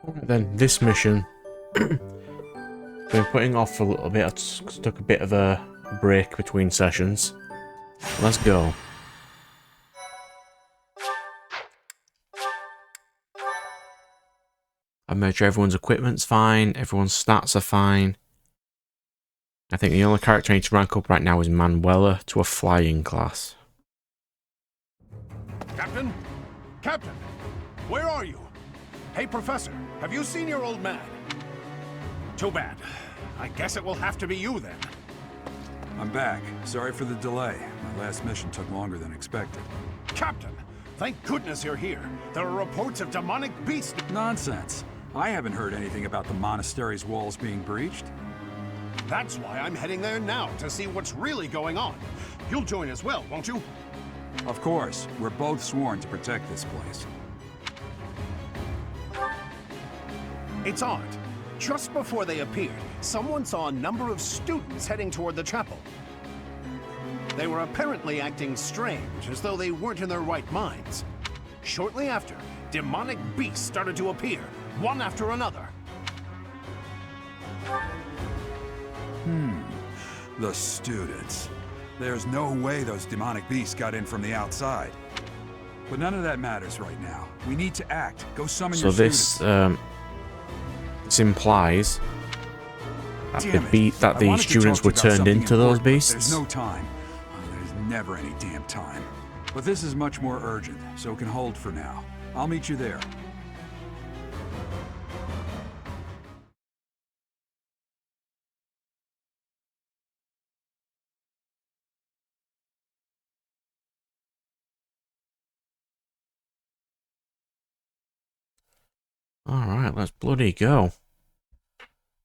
Alright then, this mission. Been putting off for a little bit. I took a bit of a break between sessions. Let's go. I've made sure everyone's equipment's fine, everyone's stats are fine. I think the only character I need to rank up right now is Manuela to a flying class. Captain? Captain! Where are you? Hey, Professor, have you seen your old man? Too bad. I guess it will have to be you then. I'm back. Sorry for the delay. My last mission took longer than expected. Captain! Thank goodness you're here. There are reports of demonic beasts. Nonsense. I haven't heard anything about the monastery's walls being breached. That's why I'm heading there now, to see what's really going on. You'll join as well, won't you? Of course. We're both sworn to protect this place. It's odd. Just before they appeared, someone saw a number of students heading toward the chapel. They were apparently acting strange, as though they weren't in their right minds. Shortly after, demonic beasts started to appear, one after another. The students. There's no way those demonic beasts got in from the outside. But none of that matters right now. We need to act. Go summon your students. This implies that that the students were turned into those beasts. There's no time. There's never any damn time. But this is much more urgent, so it can hold for now. I'll meet you there. Alright, let's bloody go.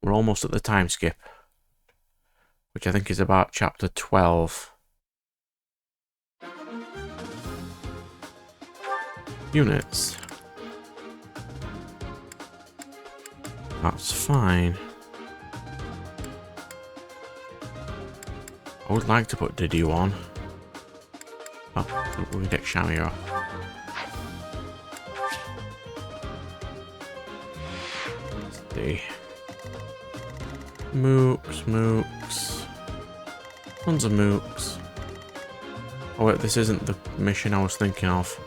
We're almost at the time skip, which I think is about chapter 12. Units. That's fine. I would like to put Didiu on. Oh, we can get Shami off. Mooks. Tons of mooks. Oh wait, this isn't the mission I was thinking of.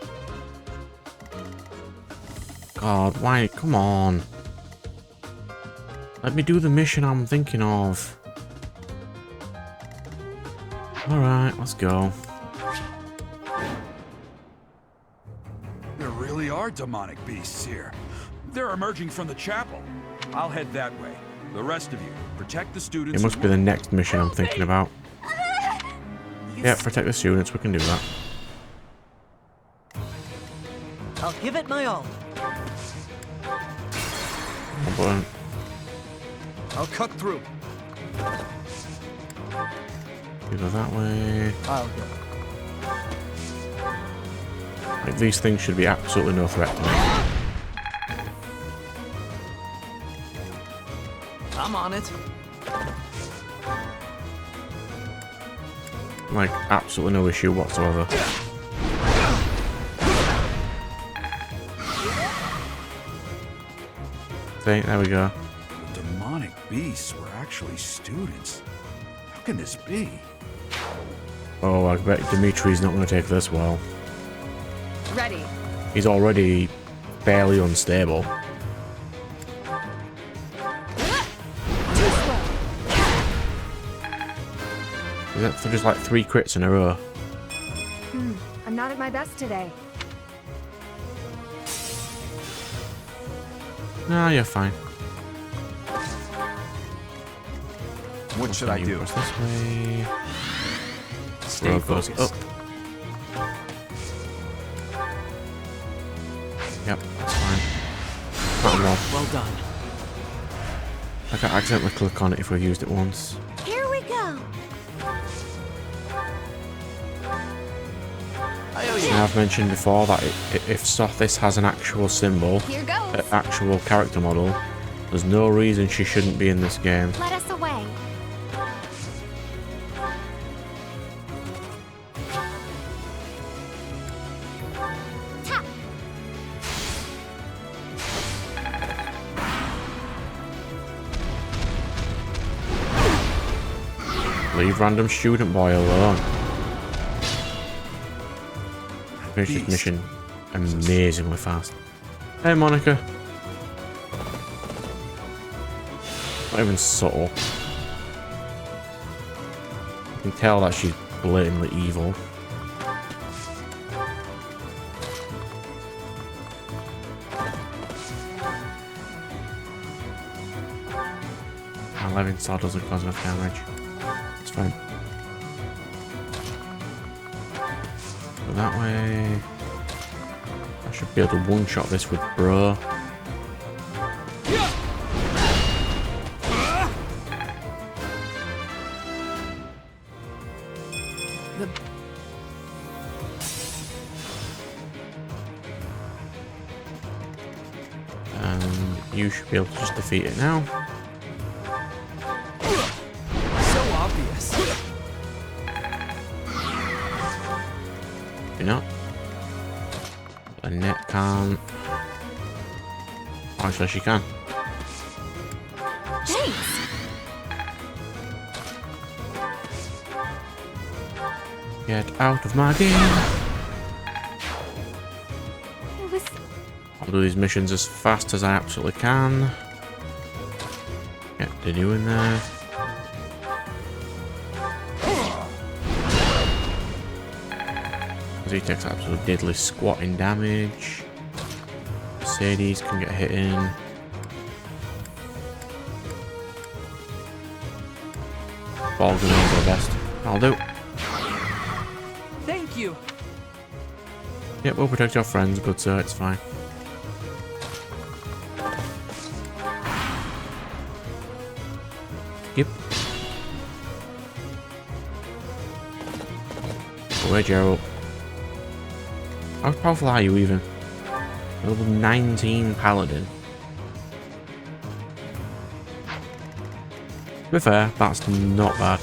God, why? Come on. Let me do the mission I'm thinking of. Alright, let's go. There really are demonic beasts here. They're emerging from the chapel. I'll head that way. The rest of you, protect the students. It must be the next mission I'm thinking about. Yeah, protect the students, we can do that. I'll give it my all. One button. I'll cut through. You go that way. I'll go. Like, these things should be absolutely no threat to me. I'm on it. Like, absolutely no issue whatsoever. See, there we go. The demonic beasts were actually students. How can this be? Oh, I bet Dimitri's not going to take this well. Ready. He's already fairly unstable. Is that for just like 3 crits in a row? I'm not at my best today. No, you're fine. What should I do? Goes this way. Stay Road goes focused. up. Yep, that's fine. Not wrong. Well done. I can accidentally click on it if we've used it once. Here we go. Now, I've mentioned before that if Sothis has an actual symbol, Here goes. an actual character model, there's no reason she shouldn't be in this game. Let us away. Leave random student boy alone. Finish this mission amazingly fast. Hey, Monica. Not even subtle. You can tell that she's blatantly evil. Our living saw doesn't cause enough damage. It's fine. Go that way. I should be able to one-shot this with bro. You should be able to just defeat it now. So obvious. You're not. The net can't. Actually, she can. Thanks. Get out of my game. It was... I'll do these missions as fast as I absolutely can. Get the new in there. He takes absolute diddly squatting damage. Mercedes can get a hit in. Ball grenades are the best. I'll do. Thank you. Yep, we'll protect your friends, good sir, it's fine. Yep. Where'd Gerald? How powerful are you even? Level 19 paladin. To be fair, that's not bad.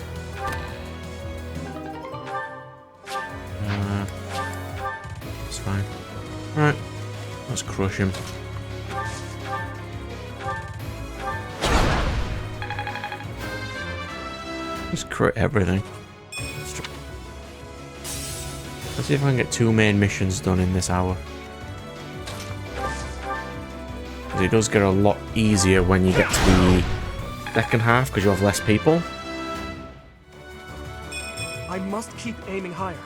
It's fine. Alright, let's crush him. Just crit everything. Let's see if I can get 2 main missions done in this hour. Because it does get a lot easier when you get to the second half because you have less people. I must keep aiming higher.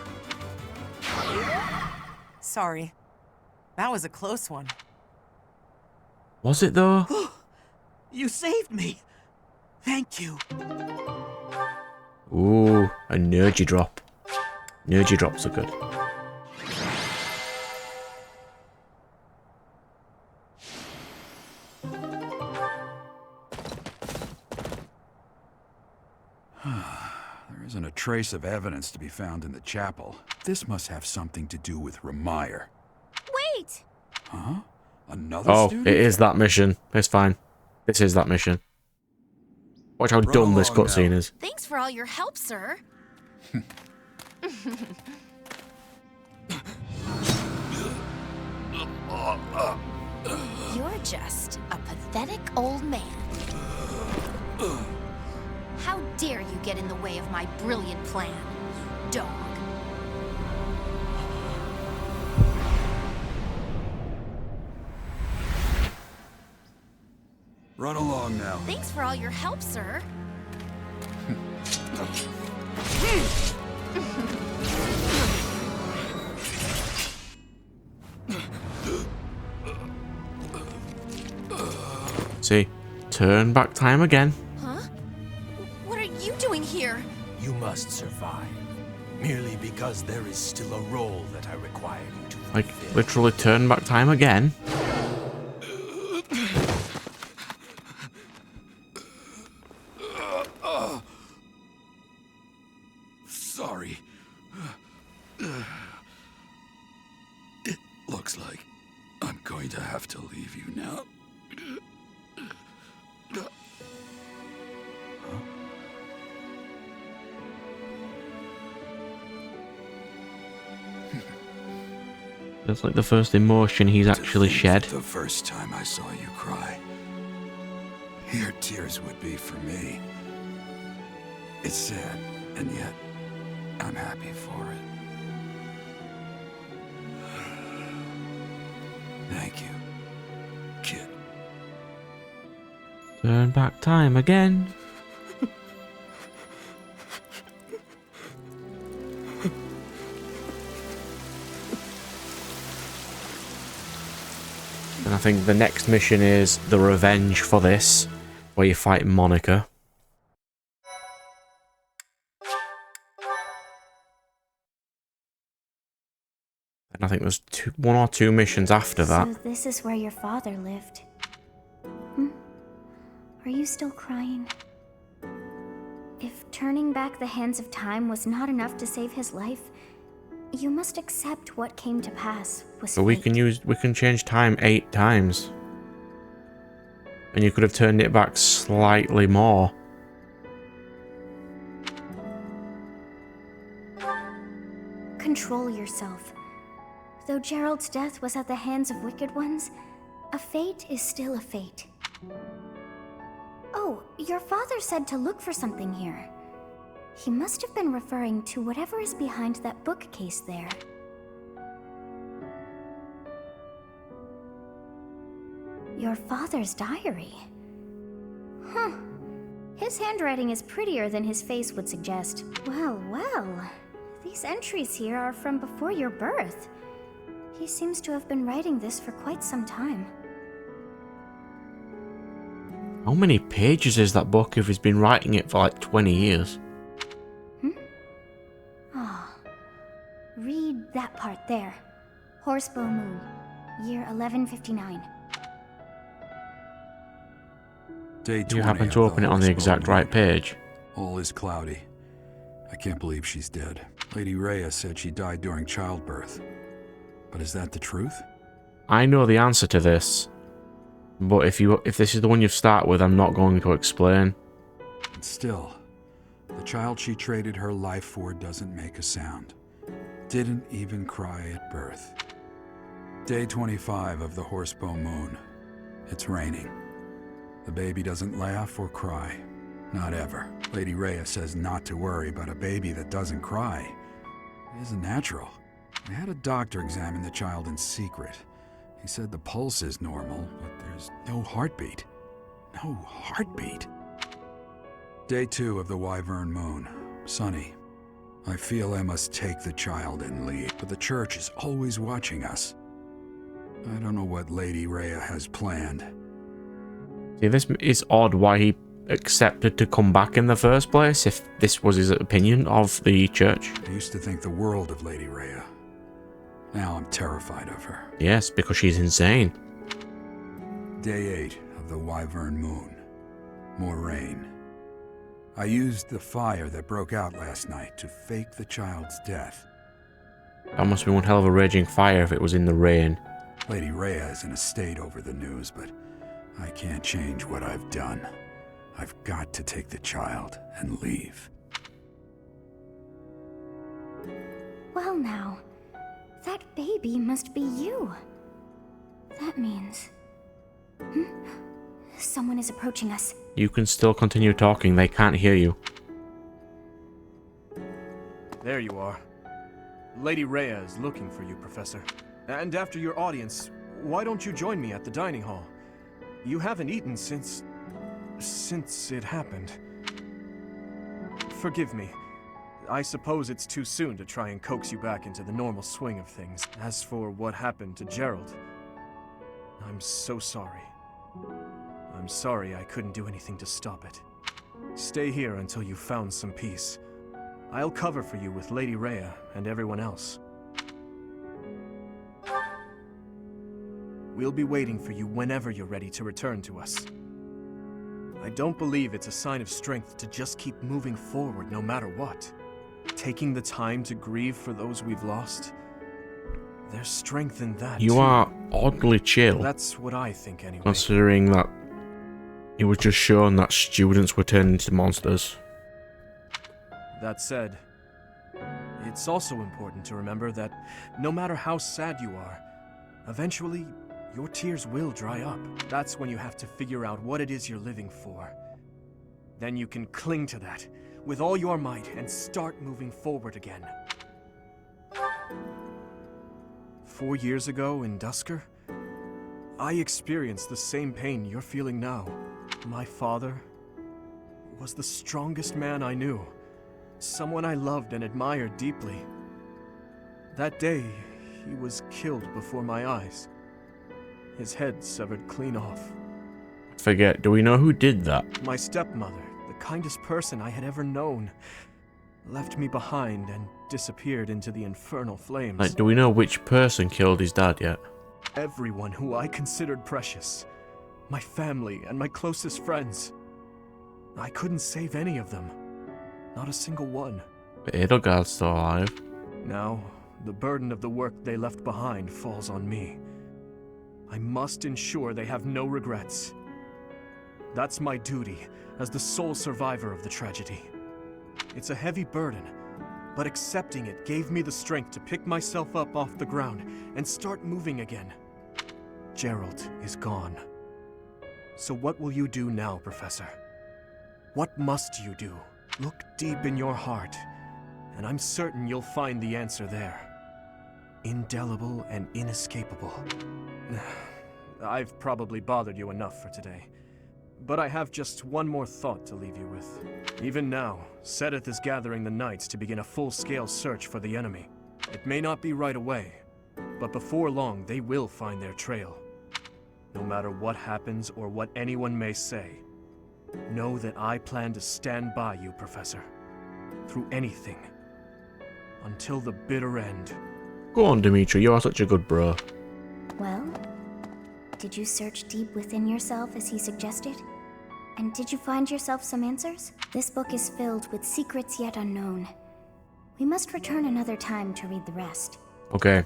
Sorry. That was a close one. Was it though? You saved me. Thank you. Ooh, a nerdy drop. Nerdy drops are good. There isn't a trace of evidence to be found in the chapel. This must have something to do with Ramire. Wait! Huh? Another Oh, student? it is that mission. It's fine. This is that mission. Watch how dumb this along cutscene now. is. Thanks for all your help, sir. You're just a pathetic old man. How dare you get in the way of my brilliant plan, dog. Run along now. Thanks for all your help, sir. See, turn back time again. Huh? What are you doing here? You must survive, merely because there is still a role that I require you to fulfill. Like, literally turn back time again. Sorry. It looks like I'm going to have to leave you now. That's like the first emotion he's actually To think shed. The first time I saw you cry, your tears would be for me. It's sad, And yet, I'm happy for it. Thank you, kid. Turn back time again. And I think the next mission is the revenge for this, where you fight Monica. And I think there's one or two missions after that. So this is where your father lived. Hmm? Are you still crying? If turning back the hands of time was not enough to save his life, you must accept what came to pass was But we fate. can change time 8 times. And you could have turned it back slightly more. Control yourself. Though Gerald's death was at the hands of wicked ones, a fate is still a fate. Oh, your father said to look for something here. He must have been referring to whatever is behind that bookcase there. Your father's diary. Huh. His handwriting is prettier than his face would suggest. Well, well. These entries here are from before your birth. He seems to have been writing this for quite some time. How many pages is that book if he's been writing it for like 20 years? Read that part there. Horsebow Moon, year 1159. Day 20 You happen of to open the it on the Horsebow exact Moon. right page. All is cloudy. I can't believe she's dead. Lady Rhea said she died during childbirth. But is that the truth? I know the answer to this. But if this is the one you start with, I'm not going to explain. And still, the child she traded her life for doesn't make a sound. Didn't even cry at birth. Day 25 of the Horsebow Moon. It's raining. The baby doesn't laugh or cry. Not ever. Lady Rhea says not to worry about a baby that doesn't cry. It isn't natural. I had a doctor examine the child in secret. He said the pulse is normal, but there's no heartbeat. No heartbeat. Day 2 of the Wyvern Moon. Sunny. I feel I must take the child and leave, but the church is always watching us. I don't know what Lady Rhea has planned. See, this is odd why he accepted to come back in the first place, if this was his opinion of the church. I used to think the world of Lady Rhea. Now I'm terrified of her. Yes, because she's insane. Day 8 of the Wyvern Moon. More rain. I used the fire that broke out last night to fake the child's death. That must be one hell of a raging fire if it was in the rain. Lady Rhea is in a state over the news, but I can't change what I've done. I've got to take the child and leave. Well now, that baby must be you. That means... Someone is approaching us. You can still continue talking, they can't hear you. There you are. Lady Rhea is looking for you, Professor. And after your audience, why don't you join me at the dining hall? You haven't eaten since it happened. Forgive me. I suppose it's too soon to try and coax you back into the normal swing of things. As for what happened to Gerald, I'm so sorry. I'm sorry I couldn't do anything to stop it. Stay here until you've found some peace. I'll cover for you with Lady Rhea and everyone else. We'll be waiting for you whenever you're ready to return to us. I don't believe it's a sign of strength to just keep moving forward no matter what. Taking the time to grieve for those we've lost, there's strength in that, You too. are oddly chill, That's what I think anyway. considering that it was just shown that students were turned into monsters. That said, it's also important to remember that no matter how sad you are, eventually your tears will dry up. That's when you have to figure out what it is you're living for. Then you can cling to that, with all your might and start moving forward again. 4 years ago in Dusker, I experienced the same pain you're feeling now. My father was the strongest man I knew, someone I loved and admired deeply. That day, he was killed before my eyes. His head severed clean off. Forget, do we know who did that? My stepmother, the kindest person I had ever known, left me behind and disappeared into the infernal flames. Like, do we know which person killed his dad yet? Everyone who I considered precious. My family and my closest friends. I couldn't save any of them. Not a single one. But Edelgard's still alive. Now, the burden of the work they left behind falls on me. I must ensure they have no regrets. That's my duty as the sole survivor of the tragedy. It's a heavy burden, but accepting it gave me the strength to pick myself up off the ground and start moving again. Gerald is gone. So what will you do now, Professor? What must you do? Look deep in your heart, and I'm certain you'll find the answer there. Indelible and inescapable. I've probably bothered you enough for today, but I have just one more thought to leave you with. Even now, Sedith is gathering the knights to begin a full-scale search for the enemy. It may not be right away, but before long they will find their trail. No matter what happens or what anyone may say, know that I plan to stand by you, Professor. Through anything. Until the bitter end. Go on, Dimitri, you are such a good bro. Well, did you search deep within yourself as he suggested? And did you find yourself some answers? This book is filled with secrets yet unknown. We must return another time to read the rest. Okay.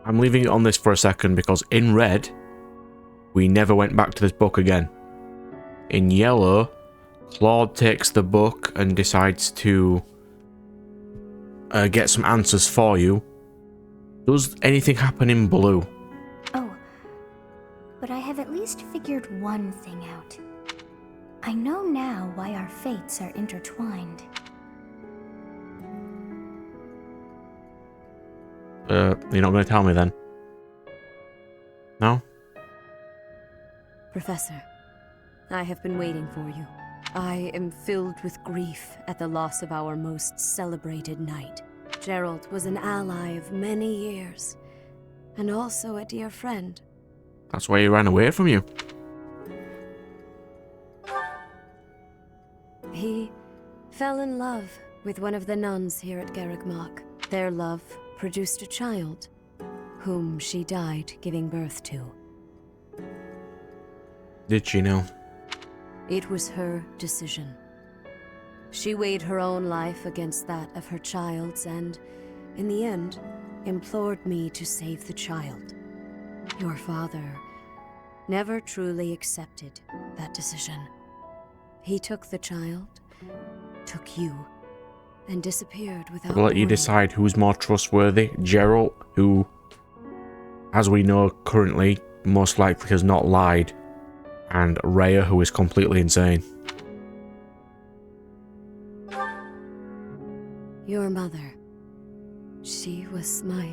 I'm leaving it on this for a second because in red, we never went back to this book again. In yellow, Claude takes the book and decides to get some answers for you. Does anything happen in blue? Oh, but I have at least figured one thing out. I know now why our fates are intertwined. You're not going to tell me then? No? Professor, I have been waiting for you. I am filled with grief at the loss of our most celebrated knight. Gerald was an ally of many years, and also a dear friend. That's why he ran away from you. He fell in love with one of the nuns here at Garrigmach. Their love produced a child, whom she died giving birth to. Did she know? It was her decision. She weighed her own life against that of her child's and, in the end, implored me to save the child. Your father never truly accepted that decision. He took the child, took you, and disappeared without We'll let you warning. decide who's more trustworthy. Gerald, who, as we know currently, most likely has not lied, and Rhea, who is completely insane. Your mother. She was my...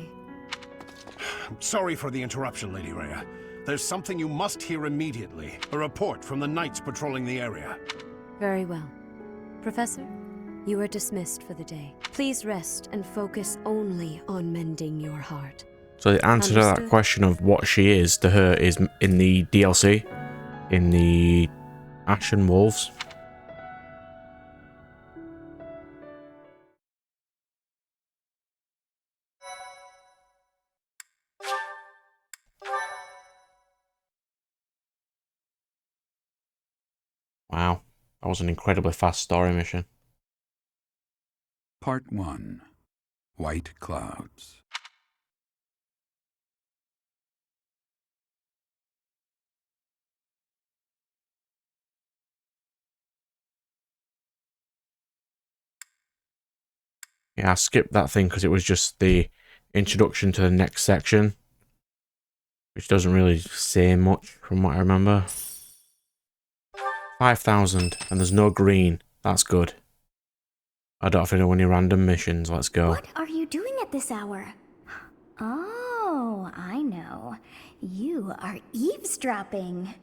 Sorry for the interruption, Lady Rhea. There's something you must hear immediately. A report from the knights patrolling the area. Very well. Professor, you are dismissed for the day. Please rest and focus only on mending your heart. So the answer to that Understood. question of what she is to her is in the DLC, in the Ashen Wolves. Wow, that was an incredibly fast story mission. Part 1. White Clouds. Yeah, I skipped that thing because it was just the introduction to the next section, which doesn't really say much from what I remember. 5,000, and there's no green. That's good. I don't have to know any random missions. Let's go. What are you doing at this hour? Oh, I know. You are eavesdropping.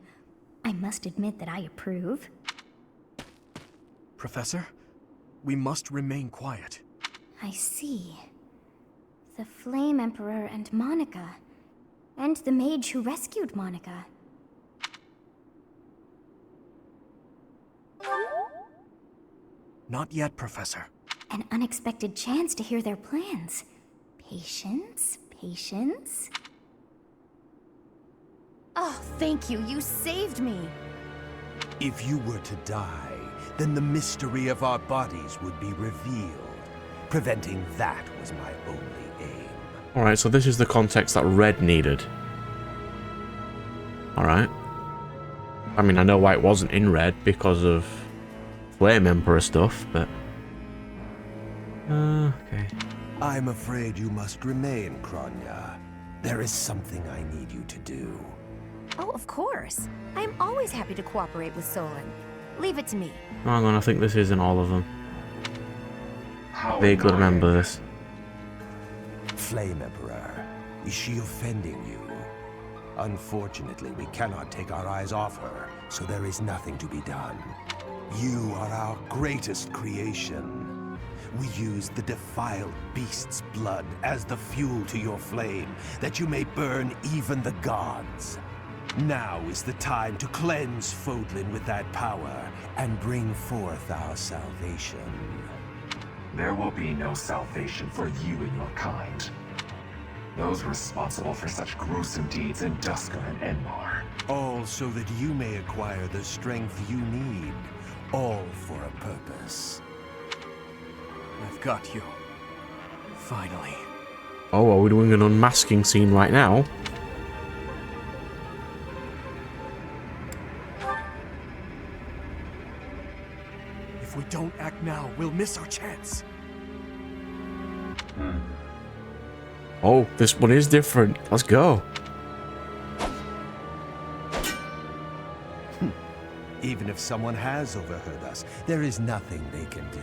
I must admit that I approve. Professor, we must remain quiet. I see. The Flame Emperor and Monica. And the mage who rescued Monica. Not yet, Professor. An unexpected chance to hear their plans. Patience, patience. Oh, thank you. You saved me. If you were to die, then the mystery of our bodies would be revealed. Preventing that was my only aim. Alright, so this is the context that Red needed. Alright. I mean, I know why it wasn't in Red because of Flame Emperor stuff, but... okay. I'm afraid you must remain, Kronya. There is something I need you to do. Oh, of course. I'm always happy to cooperate with Solon. Leave it to me. Hang on, I think this isn't all of them. Vaguely remember this. Flame Emperor, is she offending you? Unfortunately, we cannot take our eyes off her, so there is nothing to be done. You are our greatest creation. We use the defiled beast's blood as the fuel to your flame, that you may burn even the gods. Now is the time to cleanse Fodlan with that power and bring forth our salvation. There will be no salvation for you and your kind. Those responsible for such gruesome deeds in Dusker and Enmar. All so that you may acquire the strength you need. All for a purpose. I've got you. Finally. Oh, are we doing an unmasking scene right now? If we don't act now, we'll miss our chance. Oh, this one is different. Let's go. Even if someone has overheard us, there is nothing they can do.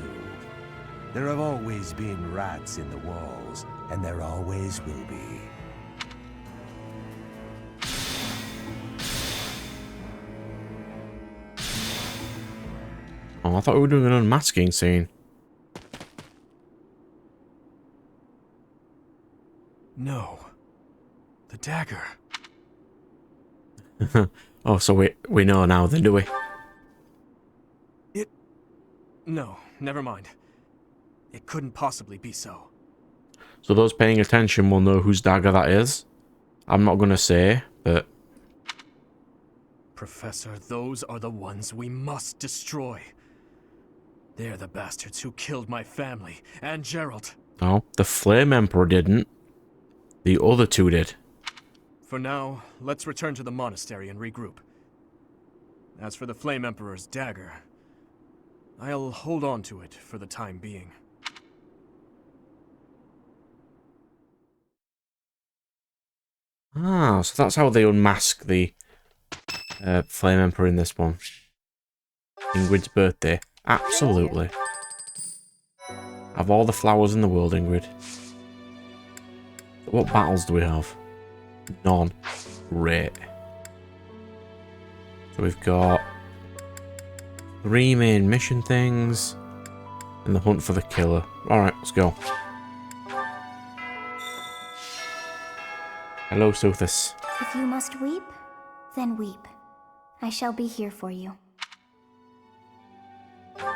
There have always been rats in the walls, and there always will be. Oh, I thought we were doing an unmasking scene. No. The dagger. Oh, so we know now then, do we? No, never mind. It couldn't possibly be so. So those paying attention will know whose dagger that is. I'm not going to say, but... Professor, those are the ones we must destroy. They're the bastards who killed my family, and Gerald. No, the Flame Emperor didn't. The other two did. For now, let's return to the monastery and regroup. As for the Flame Emperor's dagger, I'll hold on to it for the time being. Ah, so that's how they unmask the Flame Emperor in this one. Ingrid's birthday. Absolutely. Have all the flowers in the world, Ingrid. What battles do we have? None. Great. So we've got 3 main mission things and the hunt for the killer. Alright, let's go. Hello, Sothis. If you must weep, then weep. I shall be here for you.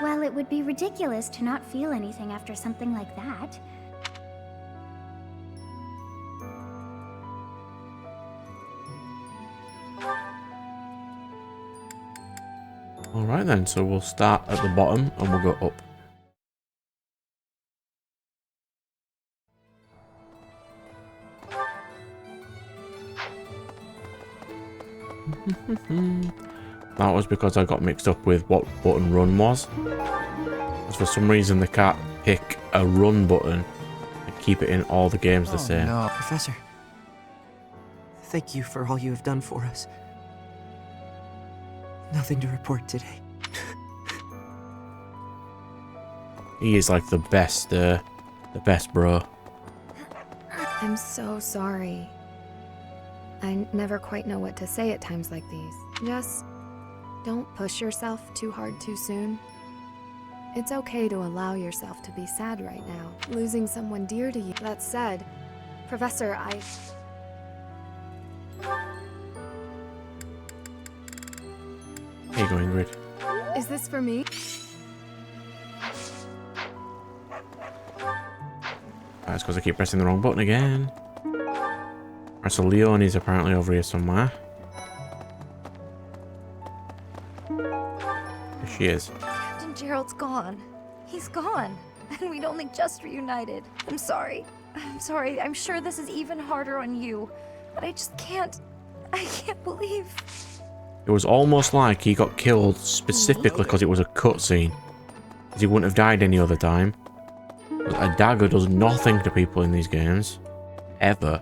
Well, it would be ridiculous to not feel anything after something like that. Alright then, so we'll start at the bottom and we'll go up. That was because I got mixed up with what button run was. Because for some reason they can't pick a run button and keep it in all the games the same. No. Professor, thank you for all you have done for us. Nothing to report today. He is like the best bro. I'm so sorry. I never quite know what to say at times like these. Just don't push yourself too hard too soon. It's okay to allow yourself to be sad right now, losing someone dear to you. That said, Professor, Here you go, Ingrid. Is this for me? That's because I keep pressing the wrong button again. Alright, so Leonie's apparently over here somewhere. There she is. Captain Gerald's gone. He's gone. And we'd only just reunited. I'm sorry. I'm sorry. I'm sure this is even harder on you. But I just can't... I can't believe... It was almost like he got killed specifically because it was a cutscene. Because he wouldn't have died any other time. A dagger does nothing to people in these games. Ever.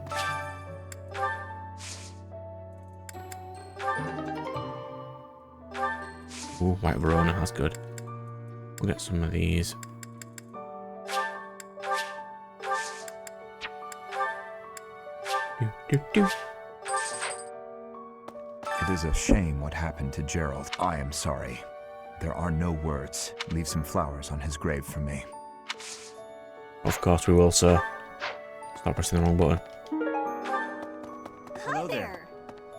Ooh, White Verona, that's good. We'll get some of these. Do. It is a shame what happened to Gerald. I am sorry. There are no words. Leave some flowers on his grave for me. Of course we will, sir. Stop pressing the wrong button. Hi there.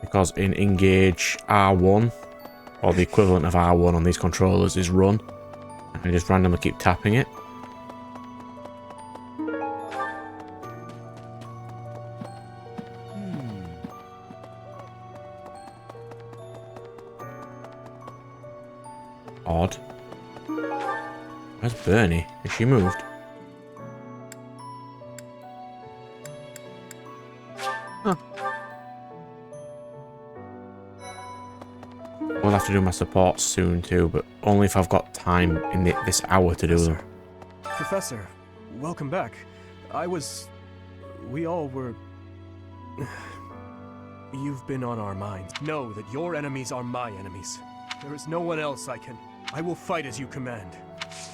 Because in Engage R1, or the equivalent of R1 on these controllers, is run. And I just randomly keep tapping it. Odd. Where's Bernie? Has she moved? Huh. We'll have to do my supports soon too, but only if I've got time in this hour to do them. Professor, welcome back. We all were... You've been on our minds. Know that your enemies are my enemies. There is no one else I will fight as you command.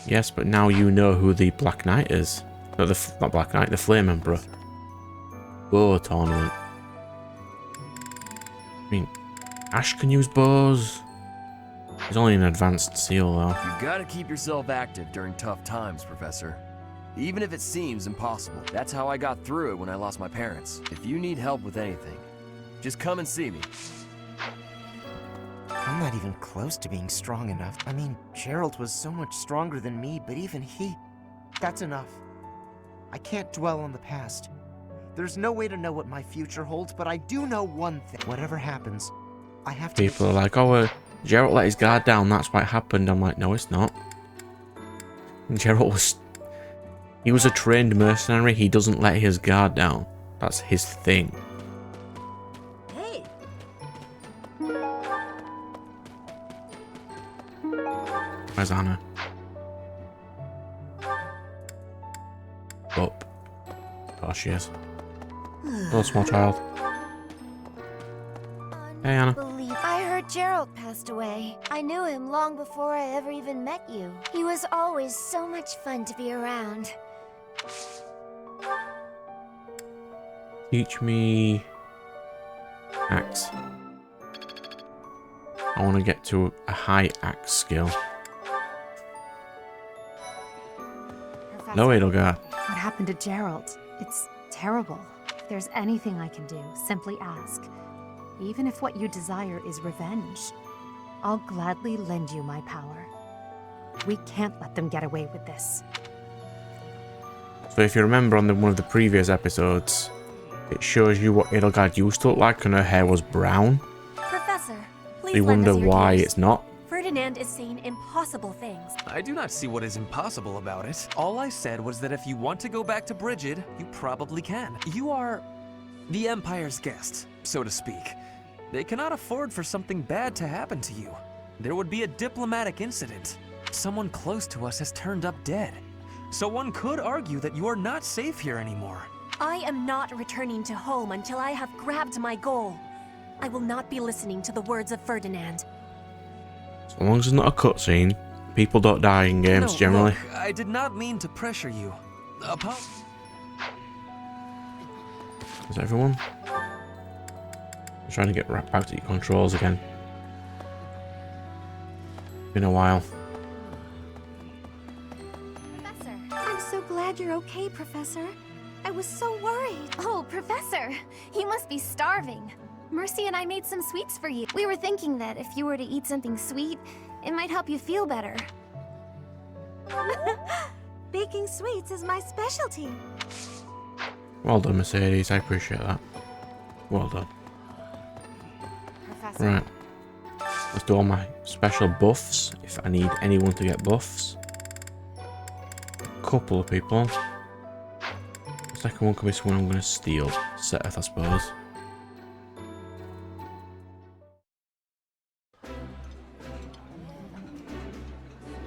Yes, but now you know who the Black Knight is. No, not Black Knight, the Flame Emperor. Bow tournament. I mean, Ash can use bows. He's only an advanced seal, though. You gotta keep yourself active during tough times, Professor. Even if it seems impossible. That's how I got through it when I lost my parents. If you need help with anything, just come and see me. I'm not even close to being strong enough. I mean, Gerald was so much stronger than me, but even he... That's enough. I can't dwell on the past. There's no way to know what my future holds, but I do know one thing. Whatever happens, I have to... People are like, oh, Gerald let his guard down, that's why it happened. I'm like, no, it's not. Gerald was... He was a trained mercenary, he doesn't let his guard down. That's his thing. Hey. Where's Anna? Up. Oh, she is. Little small child. Hey, Anna. I heard Gerald passed away. I knew him long before I ever even met you. He was always so much fun to be around. Teach me axe. I want to get to a high axe skill. No, Edelgard. What happened to Gerald? It's terrible. If there's anything I can do, simply ask. Even if what you desire is revenge, I'll gladly lend you my power. We can't let them get away with this. So if you remember on one of the previous episodes, it shows you what Edelgard used to look like and her hair was brown. Professor, please You lend wonder us your why ears. it's not. Ferdinand is saying impossible things. I do not see what is impossible about it. All I said was that if you want to go back to Brigid, you probably can. You are the Empire's guest, so to speak. They cannot afford for something bad to happen to you. There would be a diplomatic incident. Someone close to us has turned up dead. So one could argue that you are not safe here anymore. I am not returning to home until I have grabbed my goal. I will not be listening to the words of Ferdinand. So long as it's not a cutscene, People don't die in games No, generally. Look, I did not mean to pressure you. Is that everyone? I'm trying to get right back to your controls again. Been a while. Professor, I'm so glad you're okay, Professor. I was so worried. Oh, Professor, you must be starving. Mercy and I made some sweets for you. We were thinking that if you were to eat something sweet, it might help you feel better. Baking sweets is my specialty. Well done, Mercedes. I appreciate that. Well done. Professor. Right. Let's do all my special buffs, if I need anyone to get buffs. A couple of people. The second one could be someone I'm going to steal. Seth, I suppose.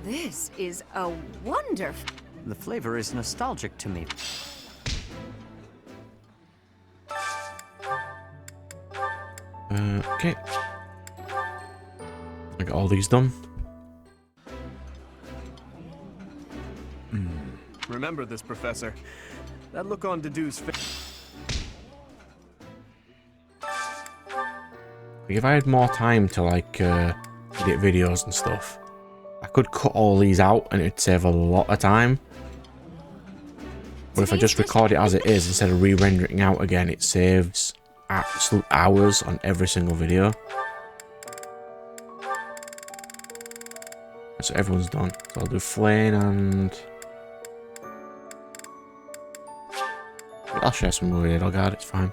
This is a wonderful... The flavor is nostalgic to me. Okay. I got all these done. Remember this, Professor. That look on Dedue's face. If I had more time to like edit videos and stuff, I could cut all these out and it'd save a lot of time. But if I just record it as it is instead of re-rendering out again, it saves absolute hours on every single video. So everyone's done. So I'll do Flame and... I'll share some more with Edelgard, it's fine.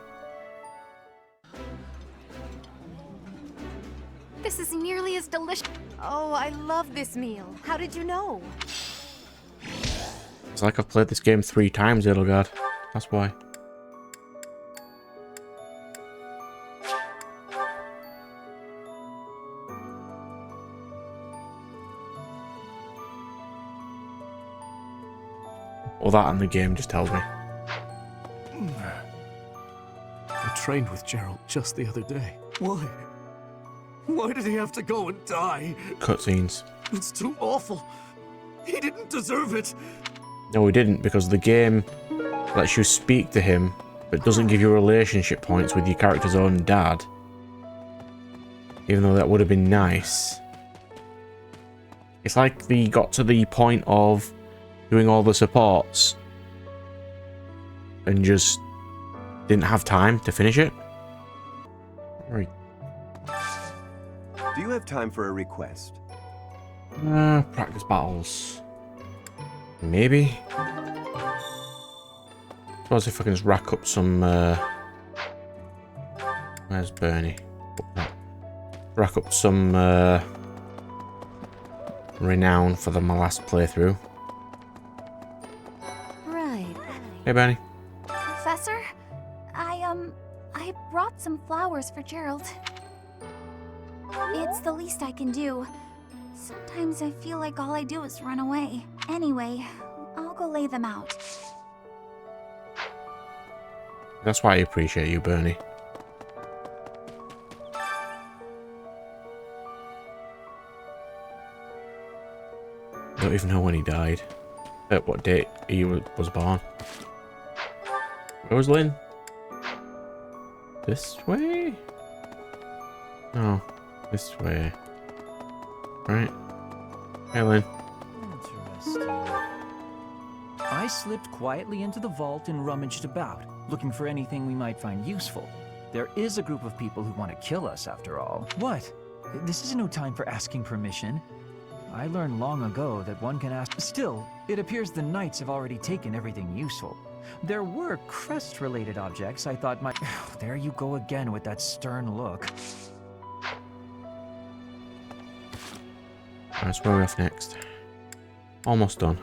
This is nearly as delicious. Oh, I love this meal. How did you know? It's like I've played this game 3 times, Edelgard. That's why. All that and the game just tells me. I trained with Gerald just the other day. Why? Why did he have to go and die? Cutscenes. It's too awful. He didn't deserve it. No, we didn't, because the game lets you speak to him, but doesn't give you relationship points with your character's own dad. Even though that would have been nice. It's like they got to the point of doing all the supports and just didn't have time to finish it. Right. Do you have time for a request? Practice battles. Maybe. Suppose if I can just rack up some. Where's Bernie? Rack up some renown for my last playthrough. Right. Hey, Bernie. Professor, I brought some flowers for Gerald. It's the least I can do. Sometimes I feel like all I do is run away. Anyway, I'll go lay them out. That's why I appreciate you, Bernie. I don't even know when he died. At what date he was born. Where was Lynn? This way? No, this way. Right. Hey, Lynn. Interesting. I slipped quietly into the vault and rummaged about, looking for anything we might find useful. There is a group of people who want to kill us, after all. What? This is no time for asking permission. I learned long ago that one can ask. Still, it appears the knights have already taken everything useful. There were crest-related objects I thought might... There you go again with that stern look. Alright, so where are we off next? Almost done.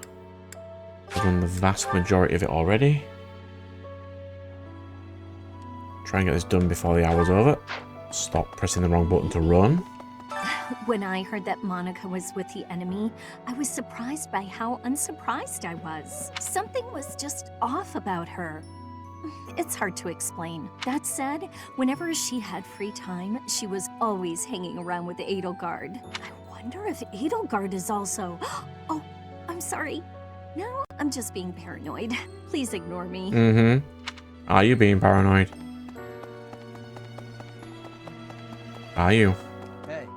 I've done the vast majority of it already. Try and get this done before the hour's over. Stop pressing the wrong button to run. When I heard that Monica was with the enemy, I was surprised by how unsurprised I was. Something was just off about her. It's hard to explain. That said, whenever she had free time, she was always hanging around with Edelgard. I wonder if Edelgard is also... Oh, I'm sorry. No, I'm just being paranoid. Please ignore me. Mm-hmm. Are you being paranoid? Are you? Hey.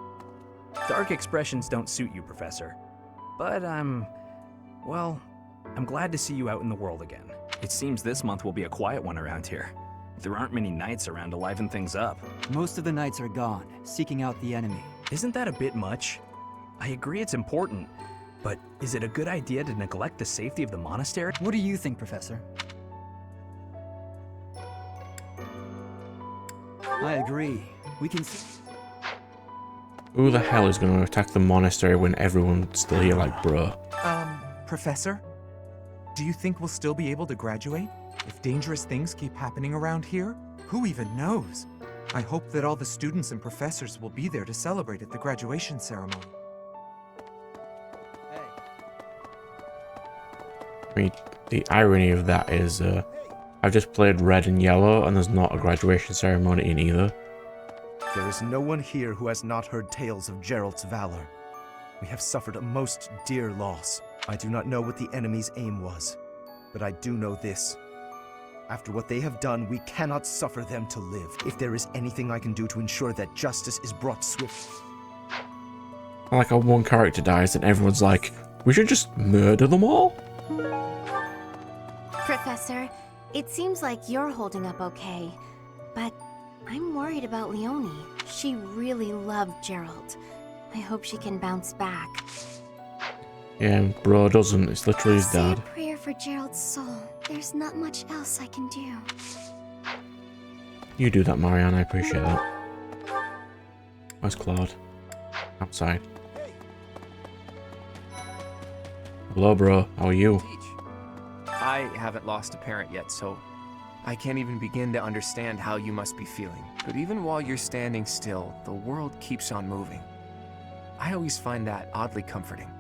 Dark expressions don't suit you, Professor. But well, I'm glad to see you out in the world again. It seems this month will be a quiet one around here. There aren't many knights around to liven things up. Most of the knights are gone, seeking out the enemy. Isn't that a bit much? I agree it's important, but is it a good idea to neglect the safety of the monastery? What do you think, Professor? I agree. We can see... Who the hell is going to attack the monastery when everyone's still here like, bruh? Professor? Do you think we'll still be able to graduate if dangerous things keep happening around here? Who even knows? I hope that all the students and professors will be there to celebrate at the graduation ceremony. I mean, the irony of that is, I've just played red and yellow, and there's not a graduation ceremony in either. There is no one here who has not heard tales of Geralt's valor. We have suffered a most dear loss. I do not know what the enemy's aim was, but I do know this. After what they have done, we cannot suffer them to live. If there is anything I can do to ensure that justice is brought swiftly. I like how one character dies and everyone's like, we should just murder them all? Professor, it seems like you're holding up okay, but I'm worried about Leonie. She really loved Geralt. I hope she can bounce back. Yeah, bro doesn't. It's literally his Say a dad. prayer for Geralt's soul. There's not much else I can do. You do that, Marianne. I appreciate that. Where's Claude? Outside. Hello, bro. How are you? I haven't lost a parent yet, so I can't even begin to understand how you must be feeling. But even while you're standing still, the world keeps on moving. I always find that oddly comforting.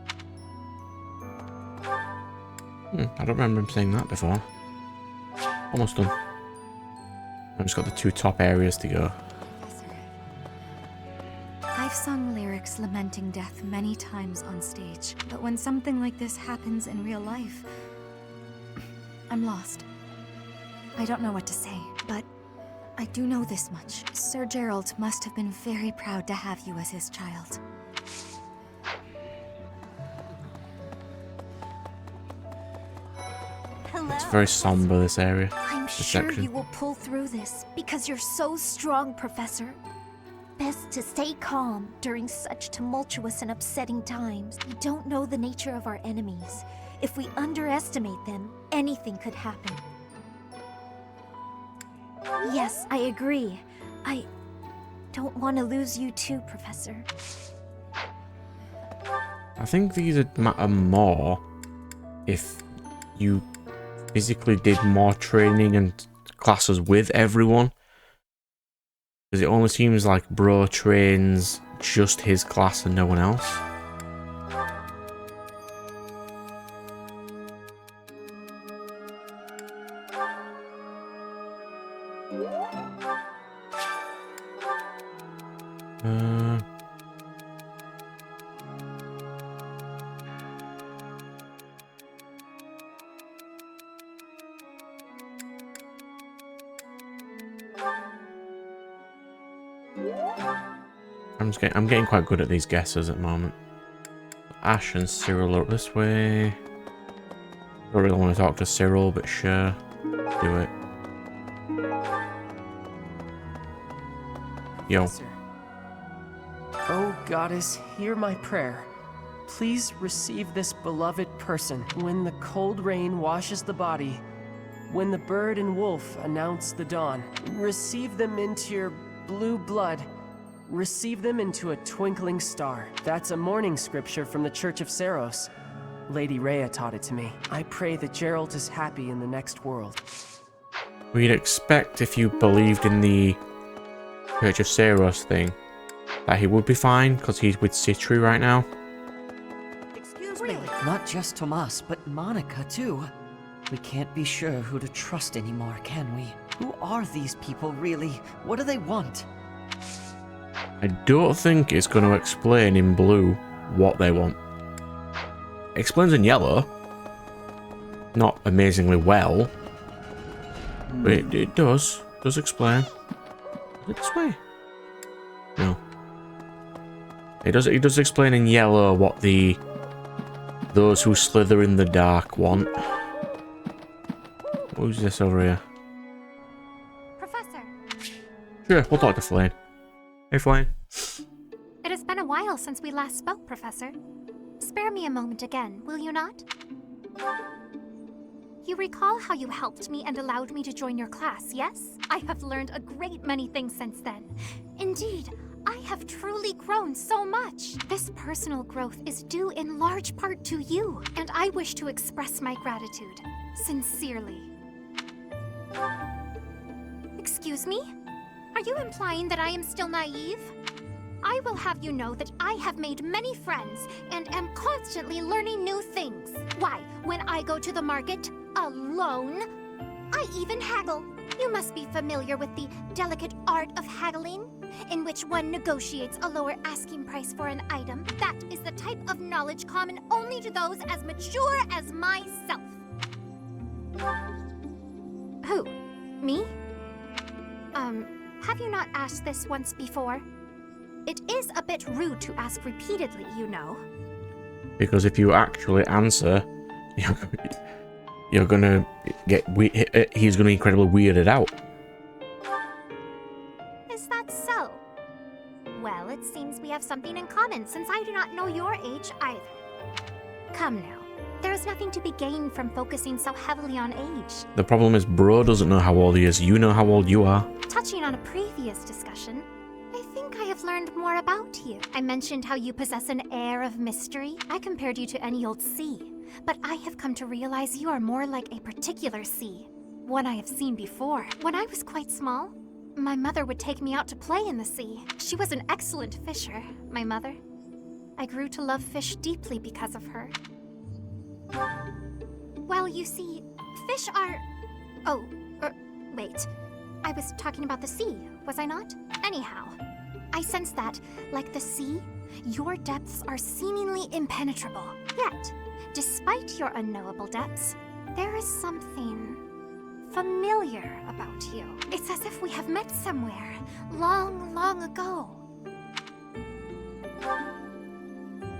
I don't remember him saying that before. Almost done. I've just got the two top areas to go. I've sung lyrics lamenting death many times on stage, but when something like this happens in real life, I'm lost. I don't know what to say, but I do know this much. Sir Geralt must have been very proud to have you as his child. It's very somber, this area. I'm this sure section. you will pull through this because you're so strong, Professor. Best to stay calm during such tumultuous and upsetting times. We don't know the nature of our enemies. If we underestimate them, anything could happen. Yes, I agree. I don't want to lose you too, Professor. I think these would matter more if you physically did more training and classes with everyone. Because it only seems like bro trains just his class and no one else. I'm getting quite good at these guesses at the moment. Ash and Cyril are up this way. Don't really want to talk to Cyril, but sure, do it. Yo. Oh, Goddess, hear my prayer. Please receive this beloved person when the cold rain washes the body, when the bird and wolf announce the dawn. Receive them into your blue blood. Receive them into a twinkling star. That's a morning scripture from the Church of Saros. Lady Rhea taught it to me. I pray that Geralt is happy in the next world. We'd expect if you believed in the Church of Saros thing that he would be fine because he's with Citri right now. Excuse me. Not just Tomas, but Monica too. We can't be sure who to trust anymore, can we? Who are these people really? What do they want? I don't think it's going to explain in blue what they want. It explains in yellow. Not amazingly well. But it does. Does explain. Is it this way? No. It does explain in yellow what those who slither in the dark want. Who's this over here? Professor, Sure, we'll talk to Flane. Hey, Flane. it has been a while since we last spoke, Professor. Spare me a moment again, will you not? You recall how you helped me and allowed me to join your class, yes? I have learned a great many things since then. Indeed, I have truly grown so much. This personal growth is due in large part to you, and I wish to express my gratitude, sincerely. Excuse me? Are you implying that I am still naive? I will have you know that I have made many friends and am constantly learning new things. Why, when I go to the market, alone, I even haggle. You must be familiar with the delicate art of haggling, in which one negotiates a lower asking price for an item. That is the type of knowledge common only to those as mature as myself. Who? Me? Have you not asked this once before? It is a bit rude to ask repeatedly, you know. Because if you actually answer, you're gonna get he's gonna be incredibly weirded out. Is that so? Well, it seems we have something in common, since I do not know your age either. Come now. There is nothing to be gained from focusing so heavily on age. The problem is bro doesn't know how old he is. You know how old you are. Touching on a previous discussion, I think I have learned more about you. I mentioned how you possess an air of mystery. I compared you to any old sea, but I have come to realize you are more like a particular sea, one I have seen before. When I was quite small, my mother would take me out to play in the sea. She was an excellent fisher, my mother. I grew to love fish deeply because of her. Well, you see, fish are... Oh, wait. I was talking about the sea, was I not? Anyhow, I sense that, like the sea, your depths are seemingly impenetrable. Yet, despite your unknowable depths, there is something familiar about you. It's as if we have met somewhere, long, long ago.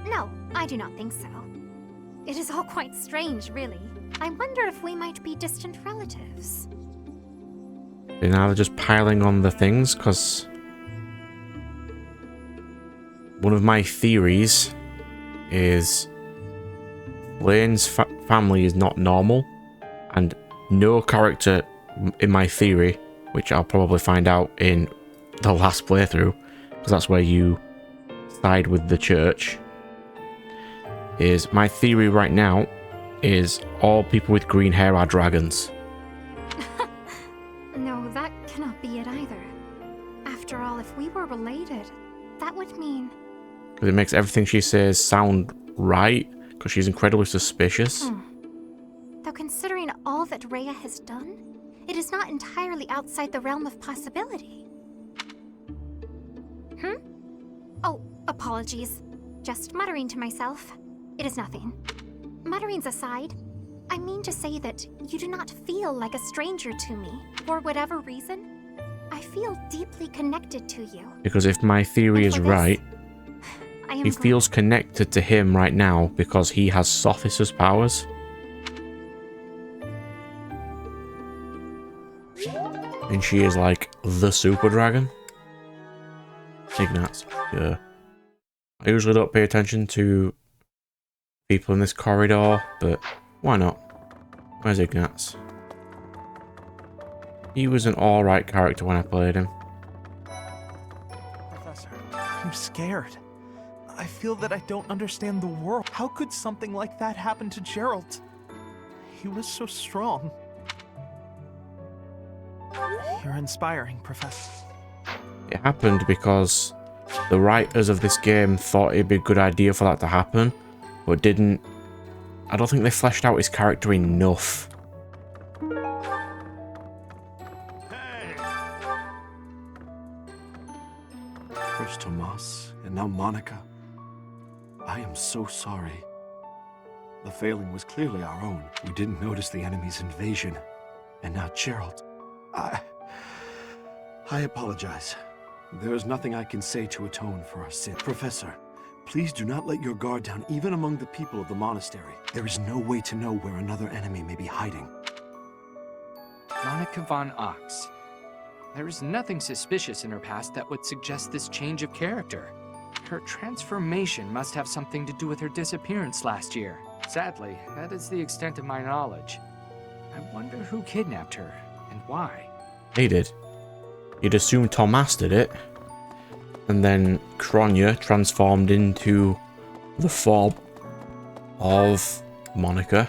No, I do not think so. It is all quite strange, really. I wonder if we might be distant relatives. And now they're just piling on the things, because one of my theories is Lane's family is not normal, and no character in my theory, which I'll probably find out in the last playthrough, because that's where you side with the church, is my theory right now is all people with green hair are dragons. No, that cannot be it either. After all, if we were related, that would mean... Because it makes everything she says sound right, because she's incredibly suspicious. Though considering all that Rhea has done, it is not entirely outside the realm of possibility. Oh, apologies. Just muttering to myself. It is nothing. Mutterings aside, I mean to say that you do not feel like a stranger to me. For whatever reason, I feel deeply connected to you. Because if my theory is right, he feels connected to him right now because he has Sophis's powers. And she is like the super dragon. Ignatz, yeah. I usually don't pay attention to people in this corridor, but why not? Where's Ignatz? He was an alright character when I played him. Professor, I'm scared. I feel that I don't understand the world. How could something like that happen to Gerald? He was so strong. You're inspiring, Professor. It happened because the writers of this game thought it'd be a good idea for that to happen, but didn't. I don't think they fleshed out his character enough. First Tomas, and now Monica. I am so sorry. The failing was clearly our own. We didn't notice the enemy's invasion. And now Gerald. I apologize. There is nothing I can say to atone for our sin. Professor, please do not let your guard down even among the people of the monastery. There is no way to know where another enemy may be hiding. Monica von Ox. There is nothing suspicious in her past that would suggest this change of character. Her transformation must have something to do with her disappearance last year. Sadly, that is the extent of my knowledge. I wonder who kidnapped her, and why. He did. You'd assume Tomas did it. And then Kronya transformed into the form of Monica.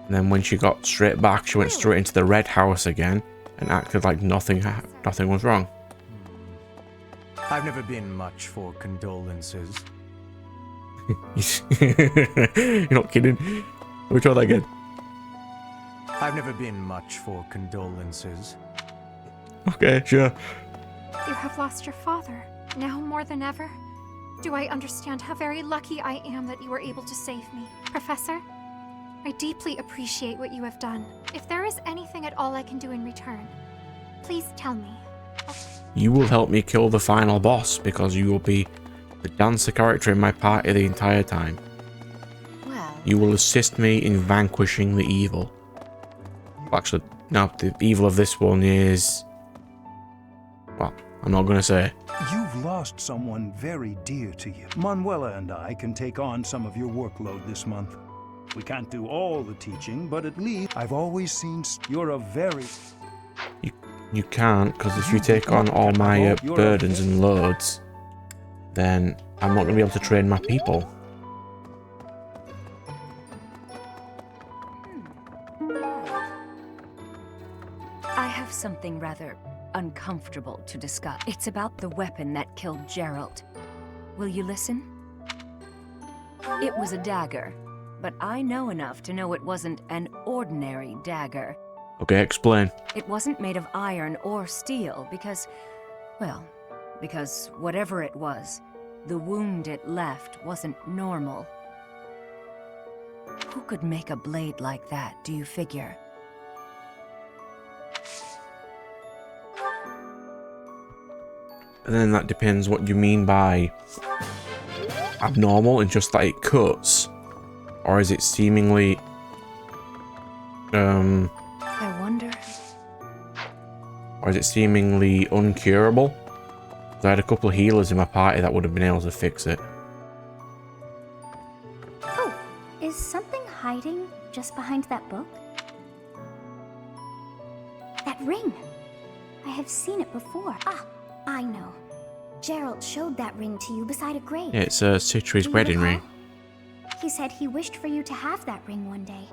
And then when she got straight back, she went straight into the red house again and acted like nothing was wrong. I've never been much for condolences. You're not kidding. Let me try that again. I've never been much for condolences. Okay, sure. You have lost your father, now more than ever. Do I understand how very lucky I am that you were able to save me? Professor, I deeply appreciate what you have done. If there is anything at all I can do in return, please tell me. You will help me kill the final boss because you will be the dancer character in my party the entire time. Well, you will assist me in vanquishing the evil. Actually, no, the evil of this one is... well, I'm not going to say. You've lost someone very dear to you. Manuela and I can take on some of your workload this month. We can't do all the teaching, but at least I've always seen you're a very... You can't, because if you take on all my burdens and loads, then I'm not going to be able to train my people. I have something rather uncomfortable to discuss. It's about the weapon that killed Gerald. Will you listen? It was a dagger, but I know enough to know it wasn't an ordinary dagger. Okay, explain. It wasn't made of iron or steel because, well, because whatever it was, the wound it left wasn't normal. Who could make a blade like that, do you figure? And then that depends what you mean by abnormal and just that it cuts. Or is it seemingly... I wonder... or is it seemingly uncurable? I had a couple of healers in my party that would have been able to fix it. Oh, is something hiding just behind that book? That ring! I have seen it before. Ah, I know. Gerald showed that ring to you beside a grave. Yeah, it's Citri's wedding ring. He said he wished for you to have that ring one day.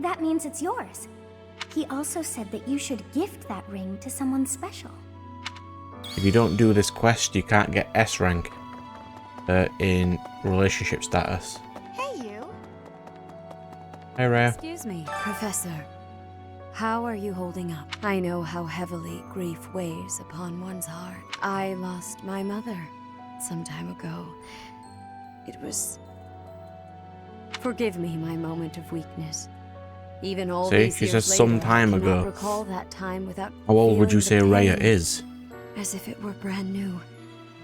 That means it's yours. He also said that you should gift that ring to someone special. If you don't do this quest, you can't get S rank in relationship status. Hey, you. Hey, Rhea. Excuse me, Professor. How are you holding up? I know how heavily grief weighs upon one's heart. I lost my mother some time ago. It was... Forgive me my moment of weakness. Even all See, these she years says later, some time I cannot ago. recall that time without How old would you say feeling the Rhea pain, is? as if it were brand new.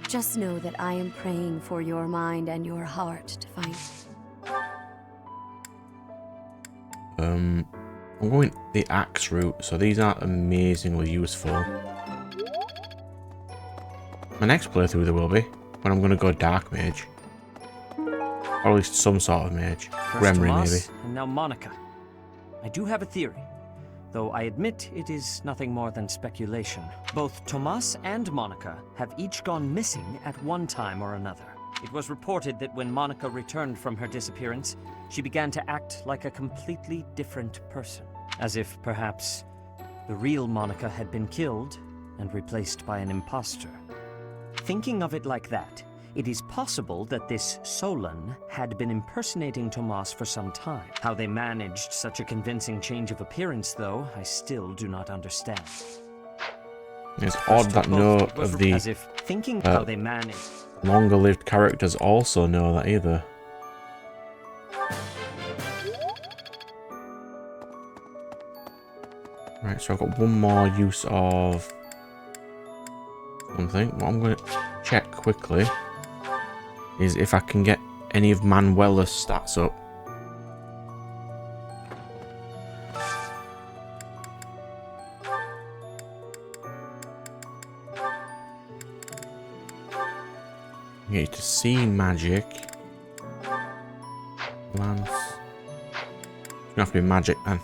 Just know that I am praying for your mind and your heart to find... I'm going the axe route, so these aren't amazingly useful. My next playthrough there will be, when I'm going to go Dark Mage. Or at least some sort of mage. First Gremry, Tomas, maybe. and now Monica. I do have a theory, though I admit it is nothing more than speculation. Both Tomas and Monica have each gone missing at one time or another. It was reported that when Monica returned from her disappearance, she began to act like a completely different person, as if perhaps the real Monica had been killed and replaced by an imposter. Thinking of it like that, it is possible that this Solon had been impersonating Tomas for some time. How they managed such a convincing change of appearance, though, I still do not understand. It's odd that no of the as if thinking how they manage. longer-lived characters also know that either. Right, so I've got one more use of something. What I'm going to check quickly is if I can get any of Manuela's stats up. Get you to see magic. Lance. It's gonna have to be magic then.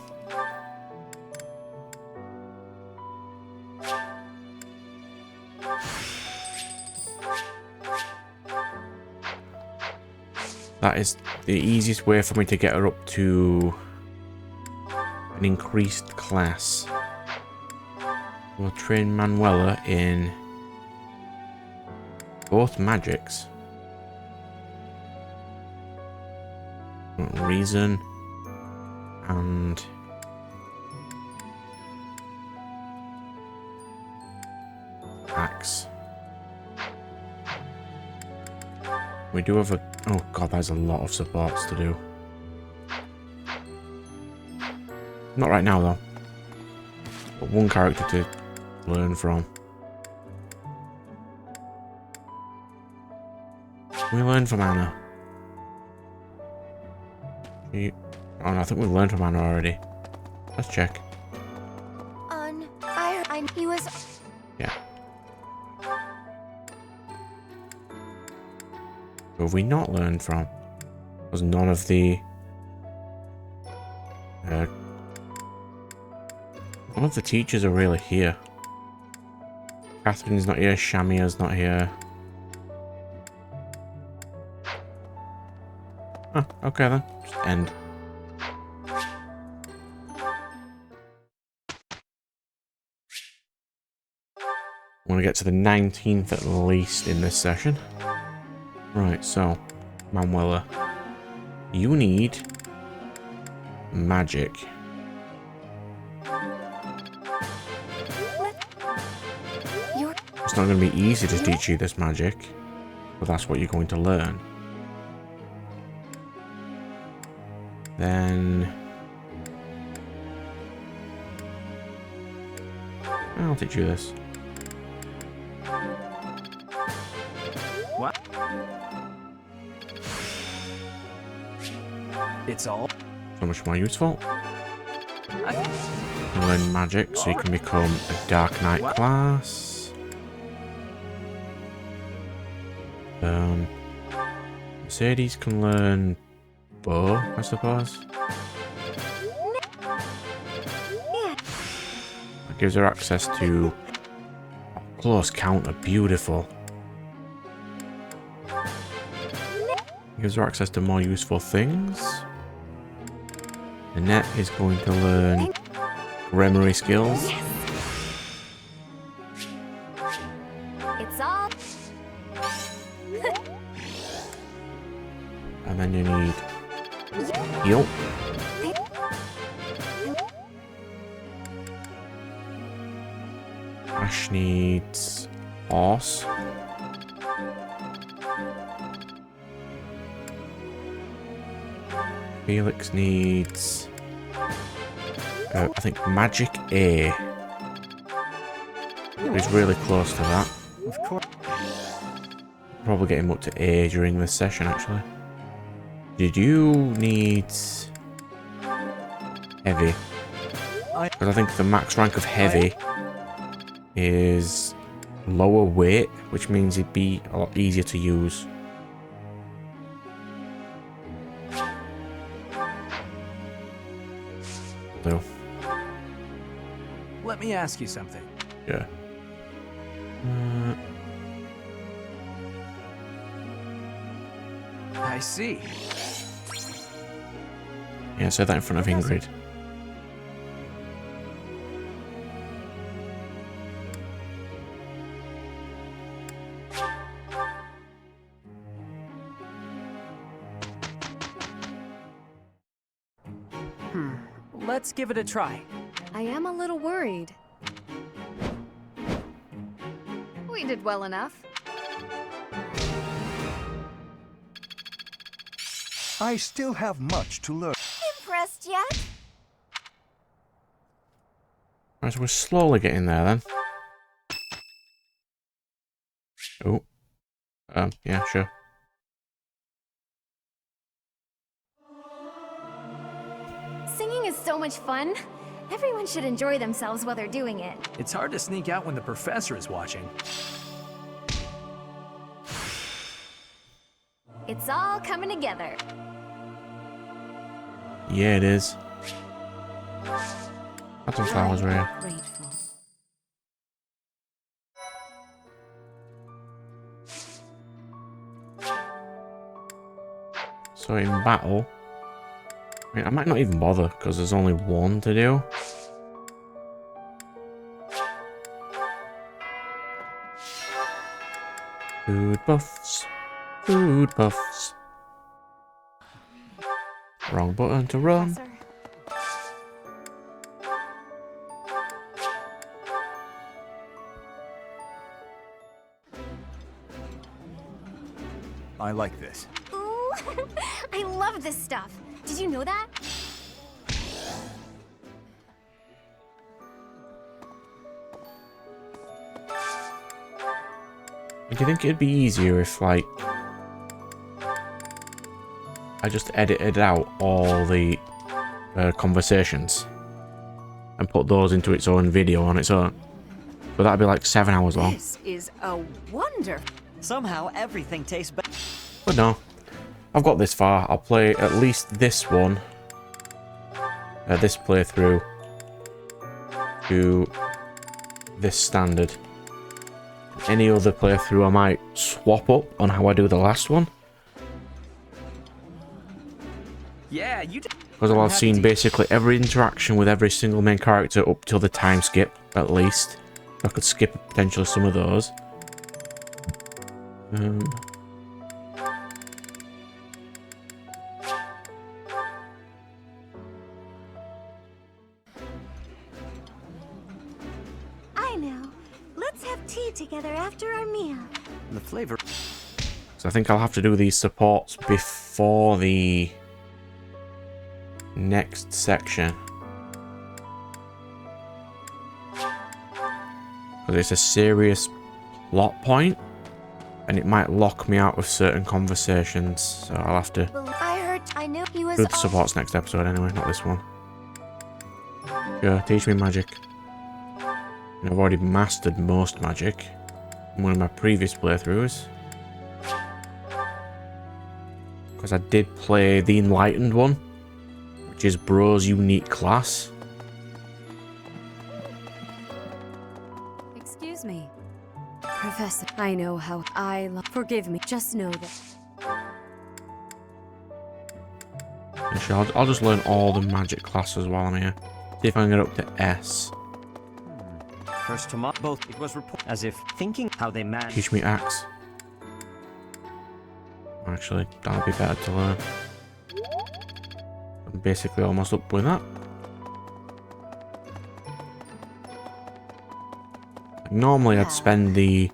That is the easiest way for me to get her up to an increased class. We'll train Manuela in both magics. Reason and axe. We do have a... Oh god, there's a lot of supports to do. Not right now though. But one character to learn from. We learned from Anna. Oh no, I think we've learned from Anna already. Let's check. He was... Yeah. Who have we not learned from? Because none of the... none of the teachers are really here. Catherine's not here, Shamia's not here. Huh, okay then. Just end. I want to get to the 19th at least in this session. Right, so, Manuela, you need magic. It's not going to be easy to teach you this magic, but that's what you're going to learn. Then... I'll teach you this. What? It's all So much more useful. You learn magic so you can become a Dark Knight class. Mercedes can learn bow, I suppose. That gives her access to close counter, beautiful. Gives her access to more useful things. Annette is going to learn memory skills. It's all... And then you need heal. Ash needs horse. Felix needs, I think, Magic A. He's really close to that. Of course. Probably get him up to A during this session, actually. Did you need Heavy? Because I think the max rank of Heavy is lower weight, which means it'd be a lot easier to use. So. Let me ask you something. Yeah. I see. Yeah, say that in front of Ingrid. Let's give it a try. I am a little worried. We did well enough. I still have much to learn. Impressed yet? Right, so we're slowly getting there then. Oh. Yeah, sure. Singing is so much fun. Everyone should enjoy themselves while they're doing it. It's hard to sneak out when the professor is watching. It's all coming together. Yeah, it is. That's some flowers right here. Grateful. So in battle, I mean, I might not even bother because there's only one to do. Food buffs. Food buffs. Wrong button to run. Professor. I like this. Ooh, I love this stuff. Did you know that? Do you think it'd be easier if, like, I just edited out all the conversations and put those into its own video on its own? But that'd be like 7 hours long. This is a wonder. Somehow everything tastes better. But no, I've got this far. I'll play at least this one, this playthrough, to this standard. Any other playthrough I might swap up on how I do the last one. Yeah, you Because I've seen basically every interaction with every single main character up till the time skip, at least. I could skip potentially some of those. I know. Let's have tea together after our meal. The flavor. So I think I'll have to do these supports before the next section. Because it's a serious plot point, and it might lock me out of certain conversations, so I'll have to I knew he was do the supports next episode anyway, not this one. Sure, teach me magic. And I've already mastered most magic in one of my previous playthroughs. Because I did play the Enlightened one, which is Bro's unique class. Excuse me. Professor, I know how I love. Forgive me. Just know that. Actually, I'll just learn all the magic classes while I'm here. See if I can get up to S. First to both. It was reported as if thinking how they managed. Teach me axe. Actually, that'll be better to learn. I'm basically almost up with that. Normally, I'd spend the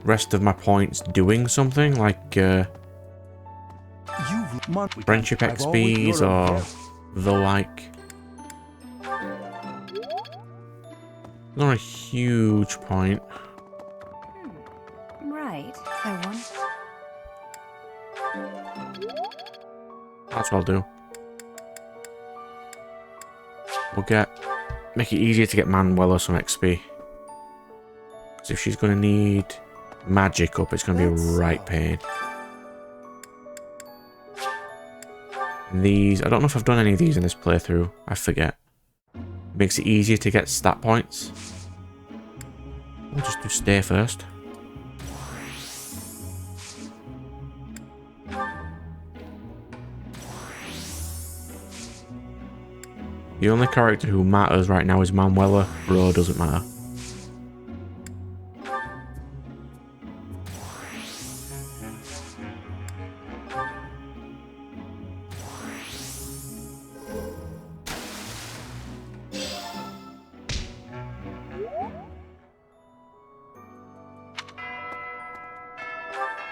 rest of my points doing something like friendship XPs or the like. Not a huge point. Right. I won. That's what I'll do. We'll make it easier to get Manuela some XP. Because if she's going to need magic up, it's going to be a right pain. And these, I don't know if I've done any of these in this playthrough. I forget. Makes it easier to get stat points. We'll just do stay first. The only character who matters right now is Manuela. Bro doesn't matter.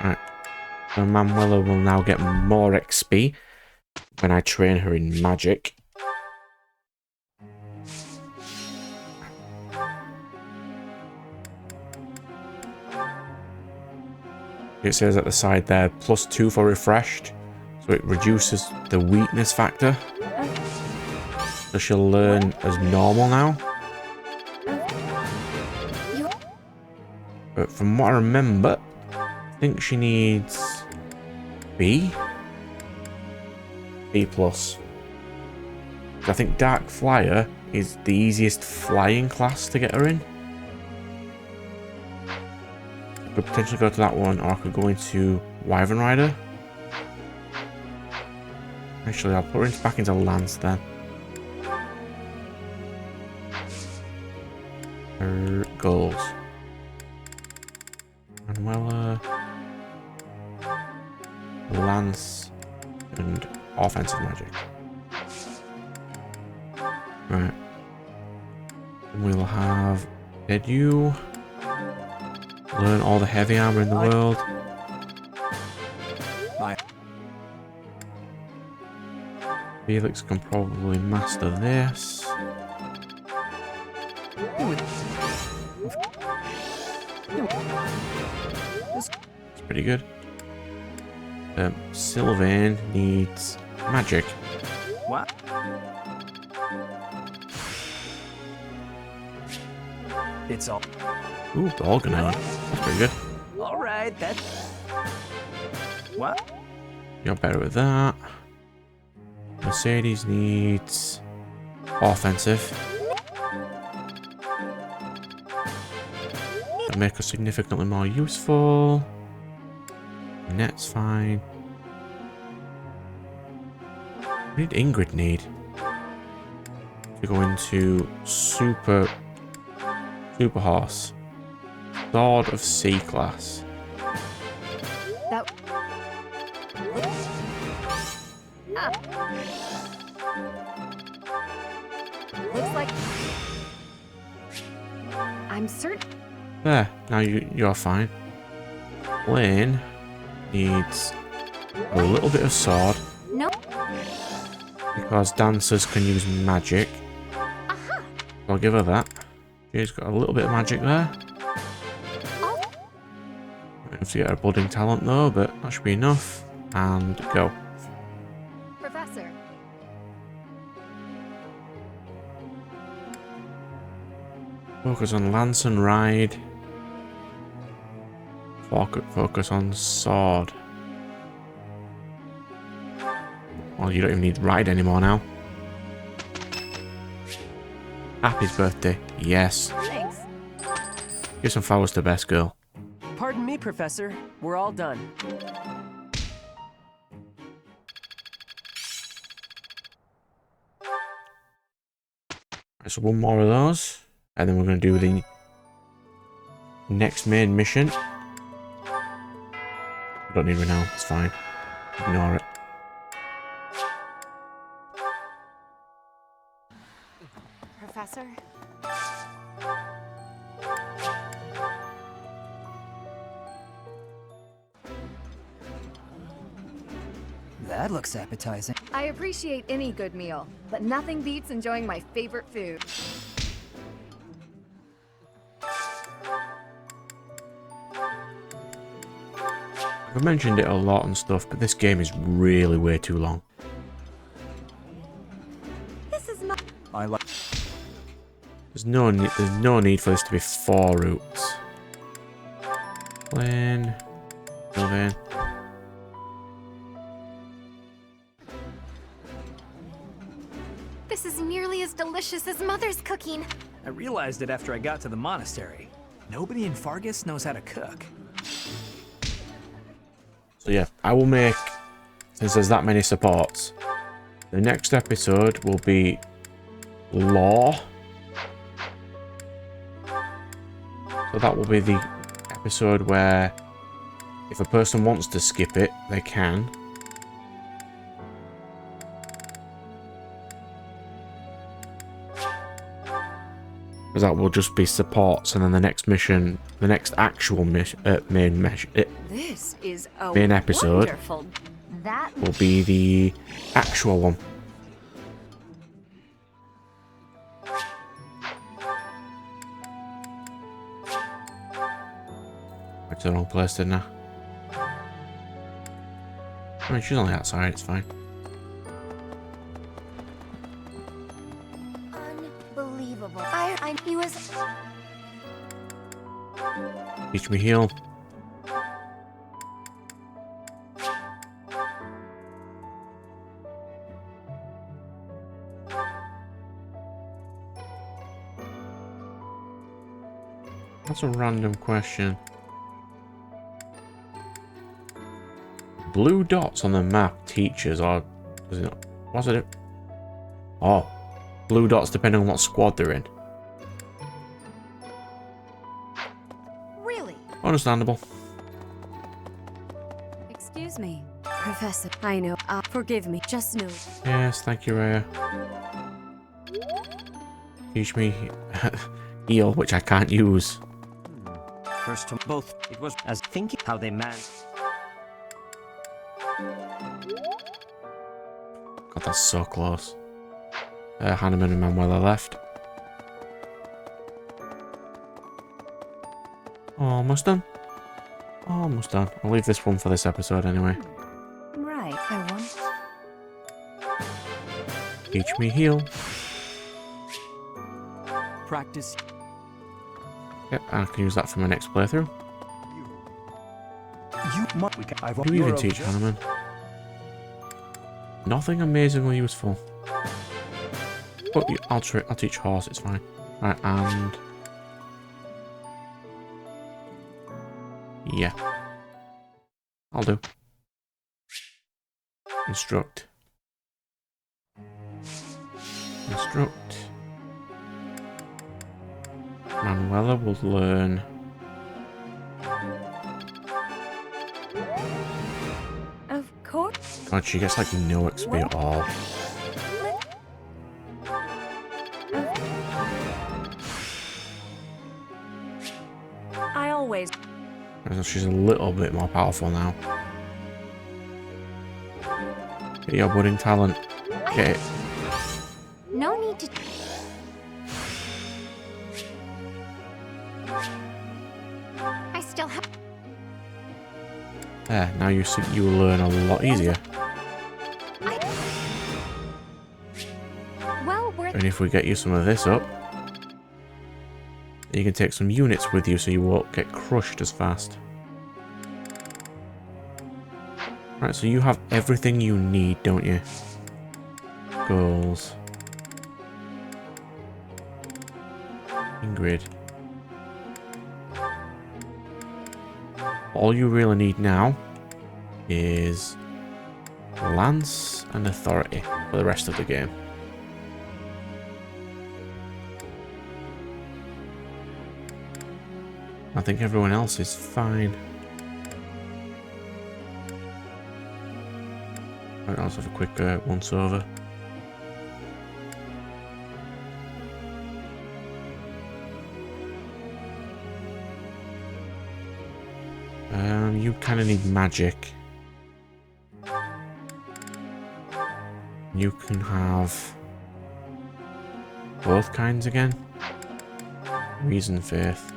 Right. So Manuela will now get more XP when I train her in magic. It says at the side there, +2 for refreshed. So it reduces the weakness factor. So she'll learn as normal now. But from what I remember, I think she needs B? B+. I think Dark Flyer is the easiest flying class to get her in. I could potentially go to that one, or I could go into Wyvern Rider. Actually, I'll put her back into Lance then. Her goals. Manuela, Lance, and offensive magic. Right. And we'll have Edu. Learn all the heavy armor in the world. Felix can probably master this. It's pretty good. Sylvain needs magic. What? It's all. Ooh, Organone. That's pretty good. All right, that's. What? You're better with that. Mercedes needs offensive. That'll make her significantly more useful. Net's fine. What did Ingrid need? To go into Super Horse. Sword of C class. That... Looks like... I'm certain... There, now you're fine. Lane needs a little bit of sword. No. Because dancers can use magic. So I'll give her that. She's got a little bit of magic there. Might have to get her budding talent though, but that should be enough. And go. Professor. Focus on lance and ride. Focus on sword. Well, you don't even need ride anymore now. Happy's birthday. Yes. Thanks. Give some flowers to best girl. Pardon me, Professor. We're all done. So one more of those. And then we're going to do the next main mission. I don't need one now. It's fine. Ignore it. Professor? That looks appetizing. I appreciate any good meal, but nothing beats enjoying my favorite food. I've mentioned it a lot and stuff, but this game is really way too long. This is my... I like... There's no need for this to be 4 routes. Plane. Sylvain. This is nearly as delicious as Mother's cooking. I realized it after I got to the monastery. Nobody in Fargus knows how to cook. So yeah, I will make, since there's that many supports, the next episode will be Law. So that will be the episode where if a person wants to skip it, they can. Because that will just be supports, and then the next mission, the next actual main This is a main episode wonderful... will be the actual one. Went to the wrong place, didn't I? I mean, she's only outside, it's fine. Unbelievable. He was... Teach me heal. That's a random question. Blue dots on the map teachers, or is it not? What's it? Oh, blue dots depending on what squad they're in. Really? Understandable. Excuse me, Professor. I know. Forgive me. Just know. Yes, thank you, Raya. Teach me heal, which I can't use. First to both, it was as thinking how they managed. God, that's so close. Hanneman and Manuela left. Almost done. Almost done. I'll leave this one for this episode anyway. Right, I want... Teach me heal. Practice. Yep, I can use that for my next playthrough. Who even teach Hanneman? Nothing amazingly useful. But I'll teach horse, it's fine. Right, and... yeah. I'll do. Instruct. Instruct. Manuela will learn... Of course. God, she gets like no XP at all. I always... She's a little bit more powerful now. Get your budding talent. Get it. No need to... I still have... There, now you see you will learn a lot easier. Well, we're... And if we get you some of this up, you can take some units with you so you won't get crushed as fast. Right, so you have everything you need, don't you? Goals. Ingrid. All you really need now is Lance and Authority for the rest of the game. I think everyone else is fine. Right, let's have a quick once over. You kind of need magic. You can have both kinds again. Reason, faith.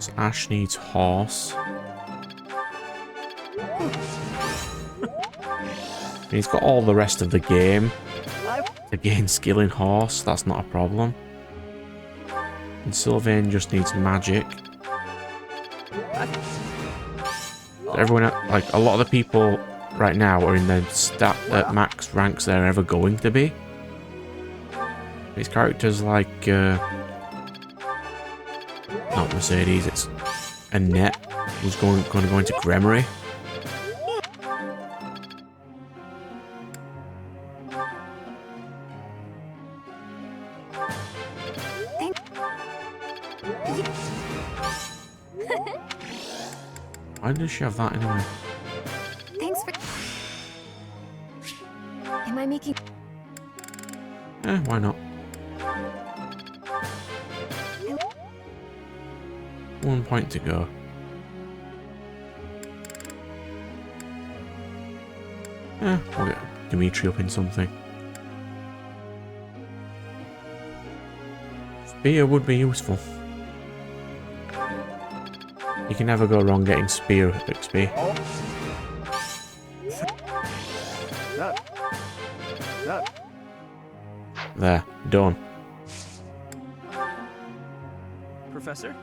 So Ash needs horse. He's got all the rest of the game to gain skill in horse, that's not a problem. And Sylvain just needs magic. Everyone, like a lot of the people right now are in the max ranks they're ever going to be. These characters like not Mercedes, it's Annette, who's going to go into Gremory. Why does she have that anyway? Thanks for... Am I making... Why not? One point to go. We'll get Dimitri up in something. Spear would be useful. You can never go wrong getting spear XP. There, done. Professor?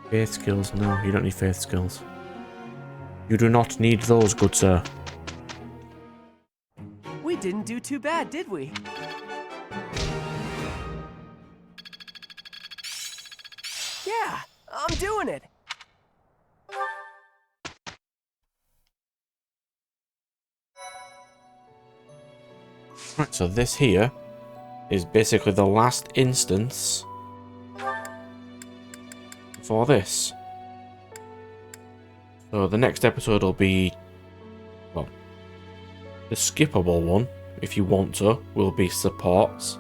Faith skills? No, you don't need faith skills. You do not need those, good sir. We didn't do too bad, did we? Yeah, I'm doing it. Right, so this here is basically the last instance for this. So the next episode will be, well, the skippable one, if you want to, will be supports,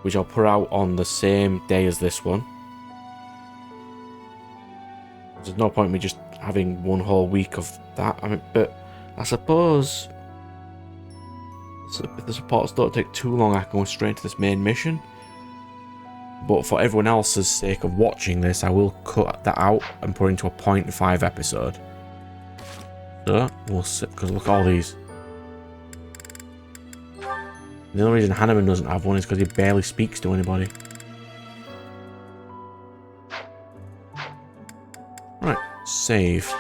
which I'll put out on the same day as this one. There's no point in me just having one whole week of that. I mean, but I suppose if the supports don't take too long, I can go straight into this main mission. But for everyone else's sake of watching this, I will cut that out and put it into a 0.5 episode. So, we'll sit, because look at all these. The only reason Hanneman doesn't have one is because he barely speaks to anybody. Right, save.